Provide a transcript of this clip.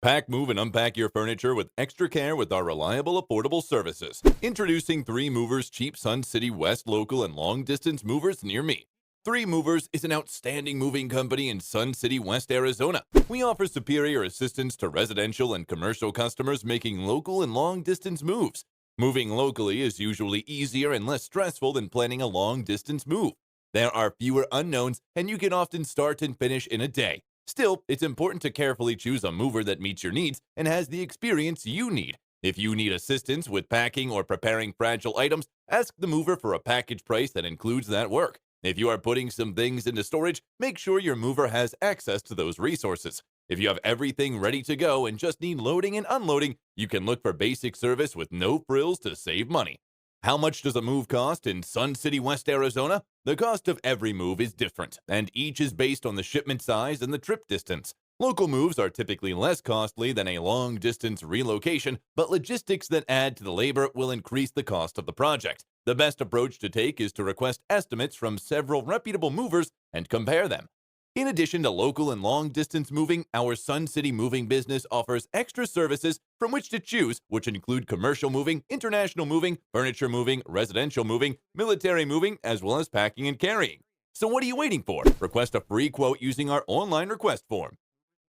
Pack, move, and unpack your furniture with extra care with our reliable, affordable services. Introducing 3 Movers cheap Sun City West local and long distance movers near me. 3 Movers is an outstanding moving company in Sun City West, Arizona. We offer superior assistance to residential and commercial customers making local and long distance moves. Moving locally is usually easier and less stressful than planning a long distance move. There are fewer unknowns, and you can often start and finish in a day. Still, it's important to carefully choose a mover that meets your needs and has the experience you need. If you need assistance with packing or preparing fragile items, ask the mover for a package price that includes that work. If you are putting some things into storage, make sure your mover has access to those resources. If you have everything ready to go and just need loading and unloading, you can look for basic service with no frills to save money. How much does a move cost in Sun City West, Arizona? The cost of every move is different, and each is based on the shipment size and the trip distance. Local moves are typically less costly than a long distance relocation, but logistics that add to the labor will increase the cost of the project. The best approach to take is to request estimates from several reputable movers and compare them. In addition to local and long distance moving, our Sun City moving business offers extra services from which to choose, which include commercial moving, international moving, furniture moving, residential moving, military moving, as well as packing and carrying. So what are you waiting for? Request a free quote using our online request form.